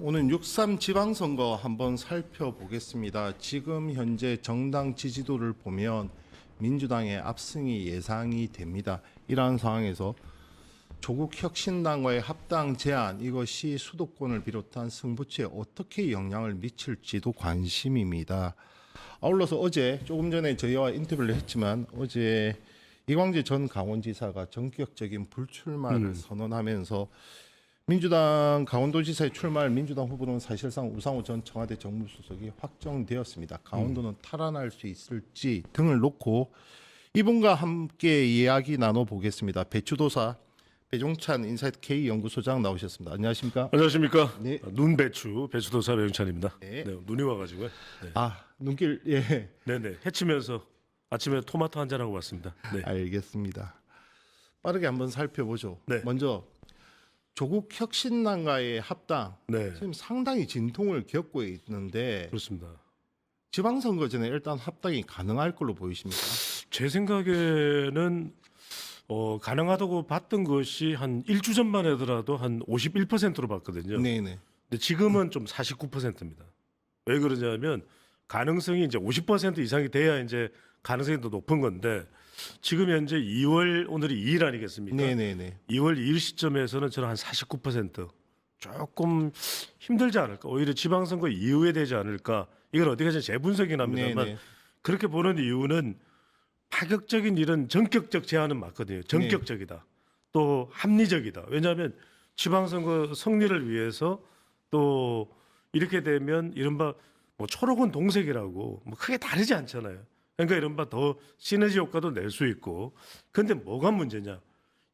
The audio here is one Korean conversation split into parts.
오늘 6.3 지방선거 한번 살펴보겠습니다. 지금 현재 정당 지지도를 보면 민주당의 압승이 예상이 됩니다. 이러한 상황에서 조국 혁신당과의 합당 제안, 이것이 수도권을 비롯한 승부처에 어떻게 영향을 미칠지도 관심입니다. 아울러서 어제 조금 전에 저희와 인터뷰를 했지만 어제 이광재 전 강원지사가 전격적인 불출마를 선언하면서 민주당 강원도지사에 출마할 민주당 후보는 사실상 우상호 전 청와대 정무수석이 확정되었습니다. 강원도는 탈환할 수 있을지 등을 놓고 이분과 함께 이야기 나눠보겠습니다. 배추도사 배종찬 인사이트 K 연구소장 나오셨습니다. 안녕하십니까? 안녕하십니까? 네. 눈배추 배추도사 배용찬입니다. 네. 네, 눈이 와가지고요. 네. 눈길 예. 네네 해치면서 아침에 토마토 한 잔 하고 왔습니다. 네. 알겠습니다. 빠르게 한번 살펴보죠. 네. 먼저 조국 혁신당과의 합당 네. 지금 상당히 진통을 겪고 있는데 그렇습니다. 지방선거 전에 일단 합당이 가능할 걸로 보이십니까? 제 생각에는 가능하다고 봤던 것이 한 1주 전만 하더라도 한 51%로 봤거든요. 네네. 근데 지금은 좀 49%입니다. 왜 그러냐면 가능성이 이제 50% 이상이 돼야 이제 가능성이 더 높은 건데 지금 현재 2월 오늘이 2일 아니겠습니까? 네네네. 2월 2일 시점에서는 저는 한 49% 조금 힘들지 않을까. 오히려 지방선거 이후에 되지 않을까. 이건 어디까지 제 분석이긴 합니다만 네네. 그렇게 보는 이유는 파격적인 이런 전격적 제안은 맞거든요. 전격적이다. 또 합리적이다. 왜냐하면 지방선거 승리를 위해서 또 이렇게 되면 이른바 뭐 초록은 동색이라고 뭐 크게 다르지 않잖아요. 그러니까 이른바 더 시너지 효과도 낼 수 있고. 근데 뭐가 문제냐?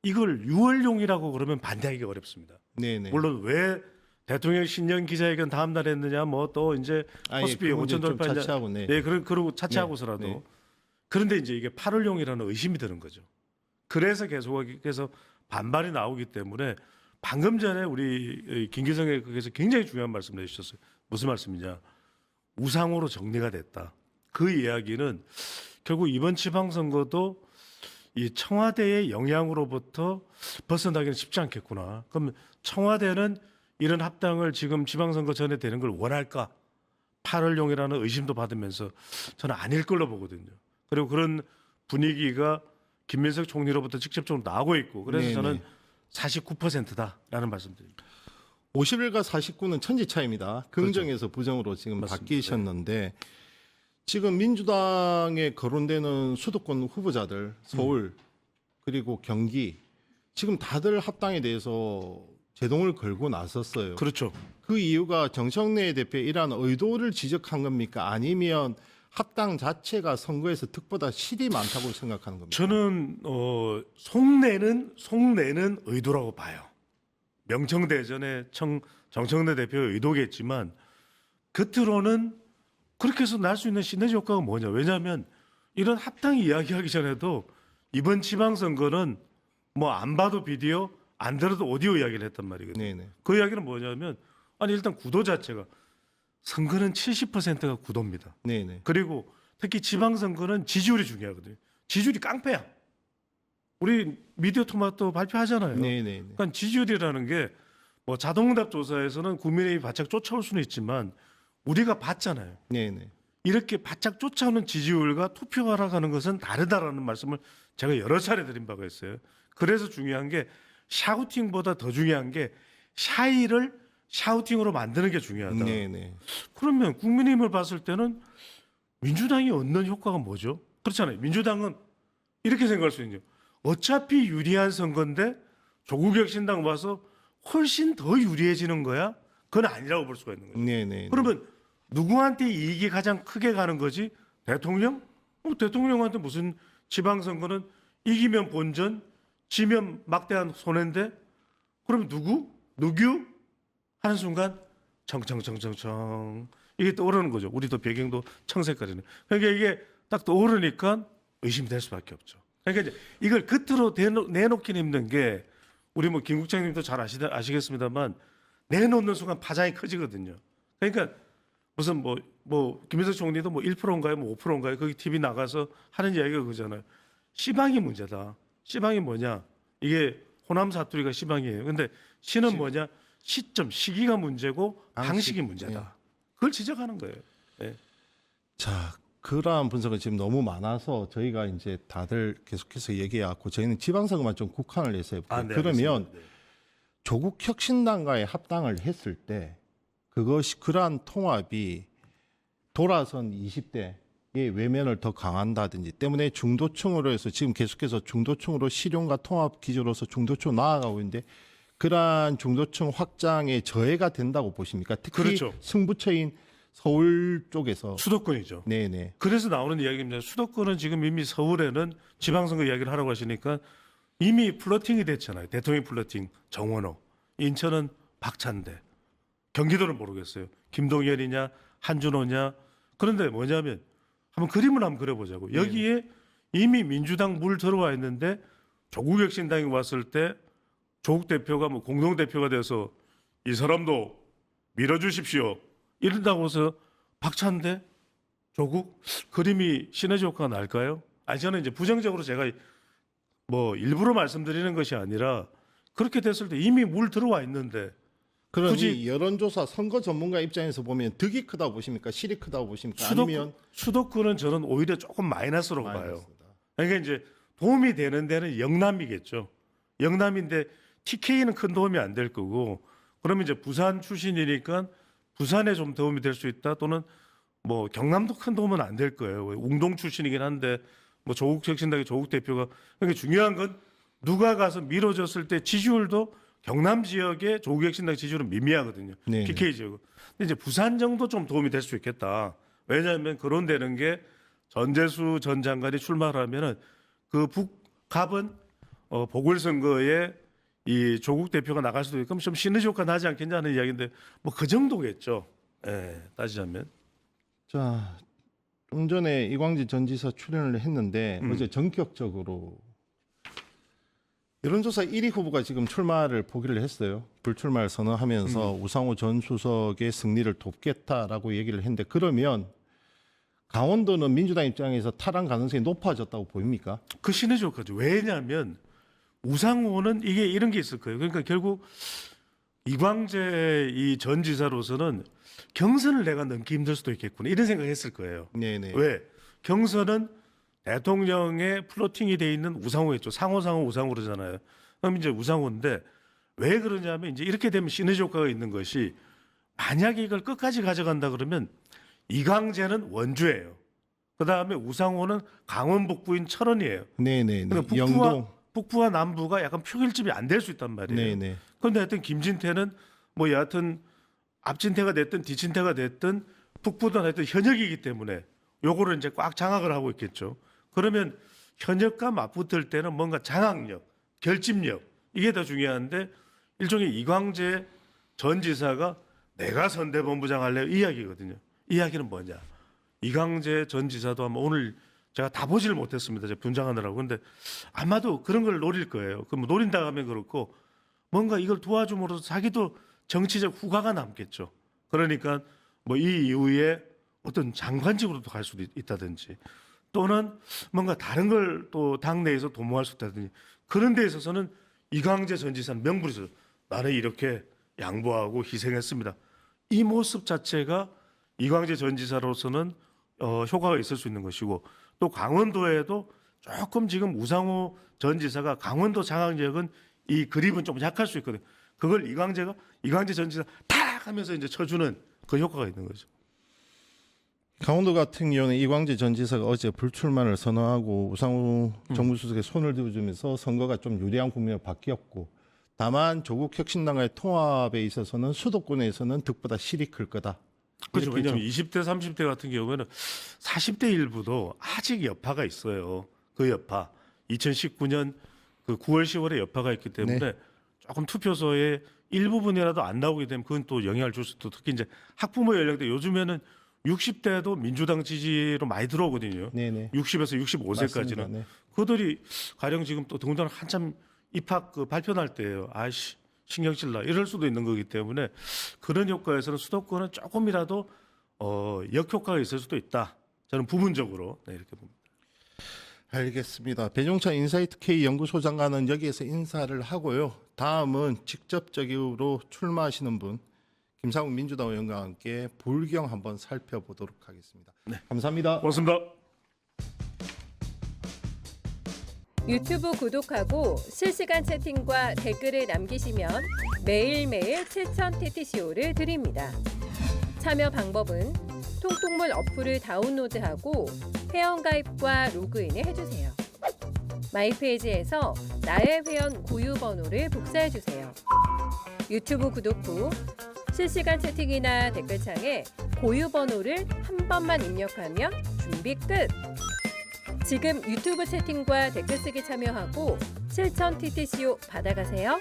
이걸 6월용이라고 그러면 반대하기가 어렵습니다. 네네. 물론 왜 대통령 신년 기자회견 다음 날 했느냐 뭐 또 이제 코스피 5천 돌파했냐. 차치하고 네. 네, 그러고 차치하고서라도. 네. 그런데 이제 이게 8월용이라는 의심이 드는 거죠. 그래서 계속해서 반발이 나오기 때문에 방금 전에 우리 김기성 의원께서 굉장히 중요한 말씀을 해주셨어요. 무슨 말씀이냐? 우상호로 정리가 됐다. 그 이야기는 결국 이번 지방선거도 이 청와대의 영향으로부터 벗어나기는 쉽지 않겠구나. 그럼 청와대는 이런 합당을 지금 지방선거 전에 되는 걸 원할까? 8월용이라는 의심도 받으면서 저는 아닐 걸로 보거든요. 그리고 그런 분위기가 김민석 총리로부터 직접적으로 나오고 있고 그래서 네네. 저는 49%다라는 말씀드립니다. 50일과 49는 천지 차이입니다. 긍정에서 부정으로 지금 맞습니다. 바뀌셨는데 지금 민주당에 거론되는 수도권 후보자들 서울 그리고 경기 지금 다들 합당에 대해서 제동을 걸고 나섰어요. 그렇죠. 그 이유가 정청래 대표의 이러한 의도를 지적한 겁니까? 아니면 합당 자체가 선거에서 득보다 실이 많다고 생각하는 겁니까? 저는 속내는 의도라고 봐요. 명청대전의 정청래 대표의 의도겠지만 겉으로는 그렇게 해서 날 수 있는 시너지 효과가 뭐냐? 왜냐하면 이런 합당 이야기하기 전에도 이번 지방선거는 뭐 안 봐도 비디오, 안 들어도 오디오 이야기를 했단 말이거든요. 네네. 그 이야기는 뭐냐면 아니 일단 구도 자체가 선거는 70%가 구도입니다. 네네. 그리고 특히 지방선거는 지지율이 중요하거든요. 지지율이 깡패야. 우리 미디어 토마토 발표하잖아요. 네네. 그러니까 지지율이라는 게 뭐 자동응답 조사에서는 국민의힘이 바짝 쫓아올 수는 있지만 우리가 봤잖아요. 네네. 이렇게 바짝 쫓아오는 지지율과 투표하러 가는 것은 다르다라는 말씀을 제가 여러 차례 드린 바가 있어요. 그래서 중요한 게 샤우팅보다 더 중요한 게 샤이를 샤우팅으로 만드는 게 중요하다. 네네. 그러면 국민의힘을 봤을 때는 민주당이 얻는 효과가 뭐죠? 그렇잖아요. 민주당은 이렇게 생각할 수 있는 거죠. 어차피 유리한 선거인데 조국 혁신당 와서 훨씬 더 유리해지는 거야? 그건 아니라고 볼 수가 있는 거죠. 네네. 그러면 누구한테 이익이 가장 크게 가는 거지? 대통령? 대통령한테 무슨 지방선거는 이기면 본전, 지면 막대한 손해인데 그러면 누구? 하는 순간 청청청청청 이게 떠오르는 거죠. 우리도 배경도 청색깔이네. 그러니까 이게 딱 떠오르니까 의심이 될 수밖에 없죠. 그러니까 이제 이걸 겉으로 내놓기는 힘든 게 우리 뭐 김 국장님도 잘 아시겠습니다만 내놓는 순간 파장이 커지거든요. 그러니까 무슨 뭐 김민석 총리도 뭐 1%인가요, 뭐 5%인가요? 거기 TV 나가서 하는 이야기가 그거잖아요. 시방이 문제다. 시방이 뭐냐? 이게 호남 사투리가 시방이에요. 근데 시는 뭐냐? 시점, 시기가 문제고 방식이 방식, 문제다. 그걸 지적하는 거예요. 예. 자, 그러한 분석은 지금 너무 많아서 저희가 이제 다들 계속해서 얘기해왔고 저희는 지방선거만 좀 국한을 해서 해볼게요. 네, 그러면 알겠습니다. 네. 조국 혁신당과의 합당을 했을 때 그것이 그러한 통합이 돌아선 20대의 외면을 더 강한다든지 때문에 중도층으로 해서 지금 계속해서 중도층으로 실용과 통합 기조로서 중도층으로 나아가고 있는데 그러한 중도층 확장에 저해가 된다고 보십니까? 특히 그렇죠. 승부처인 서울 쪽에서 수도권이죠. 네네 그래서 나오는 이야기입니다. 수도권은 지금 이미 서울에는 지방선거 이야기를 하라고 하시니까 이미 플러팅이 됐잖아요. 대통령 플러팅 정원호. 인천은 박찬대. 경기도는 모르겠어요. 김동연이냐 한준호냐. 그런데 뭐냐면 한번 그림을 한번 그려보자고. 여기에 이미 민주당 물 들어와 있는데 조국 혁신당이 왔을 때 조국 대표가 뭐 공동대표가 돼서 이 사람도 밀어주십시오. 이런다고 해서 박찬대 조국 그림이 시너지 효과가 날까요? 아니 저는 이제 부정적으로 제가 뭐 일부러 말씀드리는 것이 아니라 그렇게 됐을 때 이미 물 들어와 있는데 그럼 굳이- 이 여론조사 선거 전문가 입장에서 보면 득이 크다고 보십니까? 실이 크다고 보십니까? 아니면 수도권은 저는 오히려 조금 마이너스로 봐요. 마이너스다. 그러니까 이제 도움이 되는 데는 영남이겠죠. 영남인데 TK는 큰 도움이 안 될 거고 그러면 이제 부산 출신이니까 부산에 좀 도움이 될 수 있다 또는 뭐 경남도 큰 도움은 안 될 거예요. 웅동 출신이긴 한데 뭐 조국 혁신당의 조국 대표가 그러니까 중요한 건 누가 가서 밀어줬을 때 지지율도 경남 지역의 조국 혁신당 지지율은 미미하거든요. 네. PK 지역. 근데 이제 부산 정도 좀 도움이 될 수 있겠다. 왜냐하면 그런 데는 게 전재수 전 장관이 출마를 하면은 그 북갑은 보궐선거에 이 조국 대표가 나갈 수도 있고 좀 시너지 효과 나지 않겠냐는 이야기인데 뭐 그 정도겠죠. 예, 따지자면. 자, 좀 전에 이광재 전 지사 출연을 했는데 어제 전격적으로 여론조사 1위 후보가 지금 출마를 포기를 했어요. 불출마를 선언하면서 우상호 전 수석의 승리를 돕겠다라고 얘기를 했는데 그러면 강원도는 민주당 입장에서 탈환 가능성이 높아졌다고 보입니까? 그 시너지 효과죠. 왜냐하면 우상호는 이게 이런 게 있을 거예요. 그러니까 결국 이광재 이 전 지사로서는 경선을 내가 넘기 힘들 수도 있겠구나 이런 생각했을 거예요. 네네. 왜? 경선은 대통령의 플로팅이 돼 있는 우상호였죠. 상호 우상호 그러잖아요. 그럼 이제 우상호인데 왜 그러냐면 이제 이렇게 되면 시너지 효과가 있는 것이 만약에 이걸 끝까지 가져간다 그러면 이광재는 원주예요. 그 다음에 우상호는 강원 북부인 철원이에요. 네네네. 그러니까 영동. 북부와 남부가 약간 표결집이 안 될 수 있단 말이에요. 네네. 그런데 하여튼 김진태는 뭐 여하튼 앞진태가 됐든 뒤진태가 됐든 북부든 하여튼 현역이기 때문에 요거를 이제 꽉 장악을 하고 있겠죠. 그러면 현역과 맞붙을 때는 뭔가 장악력, 결집력 이게 더 중요한데 일종의 이광재 전 지사가 내가 선대본부장 할래요 이 이야기거든요. 이 이야기는 뭐냐? 이광재 전 지사도 아마 오늘 제가 다 보지를 못했습니다. 제가 분장하느라고. 근데 아마도 그런 걸 노릴 거예요. 그럼 노린다 하면 그렇고 뭔가 이걸 도와줌으로써 자기도 정치적 후과가 남겠죠. 그러니까 뭐 이 이후에 어떤 장관직으로도 갈 수도 있다든지 또는 뭔가 다른 걸 또 당내에서 도모할 수 있다든지 그런 데 있어서는 이광재 전 지사는 명분이 있어요. 나는 이렇게 양보하고 희생했습니다. 이 모습 자체가 이광재 전 지사로서는 효과가 있을 수 있는 것이고 또 강원도에도 조금 지금 우상호 전 지사가 강원도 장악력은 이 그립은 좀 약할 수 있거든요. 그걸 이광재 전 지사 탁 하면서 이제 쳐주는 그 효과가 있는 거죠. 강원도 같은 경우는 이광재 전 지사가 어제 불출마를 선언하고 우상호 정무수석에 손을 들어주면서 선거가 좀 유리한 국면으로 바뀌었고 다만 조국 혁신당과의 통합에 있어서는 수도권에서는 득보다 실이 클 거다. 그렇죠. 이렇게 왜냐하면 20대, 30대 같은 경우에는 40대 일부도 아직 여파가 있어요. 그 여파. 2019년 그 9월, 10월에 여파가 있기 때문에 조금 투표소에 일부분이라도 안 나오게 되면 그건 또 영향을 줄 수도 특히 이제 학부모 연령대 요즘에는 60대도 민주당 지지로 많이 들어오거든요. 네네. 60에서 65세까지는. 맞습니다. 네. 그들이 가령 지금 또 더군다나 한참 입학 그 발표날 때예요. 아이씨 신경 쓸라 이럴 수도 있는 거기 때문에 그런 효과에서는 수도권은 조금이라도 역효과가 있을 수도 있다. 저는 부분적으로 이렇게 봅니다. 알겠습니다. 배종찬 인사이트 K 연구소장관은 여기에서 인사를 하고요. 다음은 직접적으로 출마하시는 분 김상욱 민주당 의원과 함께 불경 한번 살펴보도록 하겠습니다. 네, 감사합니다. 고맙습니다. 유튜브 구독하고 실시간 채팅과 댓글을 남기시면 매일매일 7,000TTCO를 드립니다. 참여 방법은 통통물 어플을 다운로드하고 회원가입과 로그인을 해주세요. 마이페이지에서 나의 회원 고유 번호를 복사해주세요. 유튜브 구독 후 실시간 채팅이나 댓글창에 고유 번호를 한 번만 입력하면 준비 끝! 지금 유튜브 채팅과 댓글 쓰기 참여하고 7,000TTCO 받아가세요.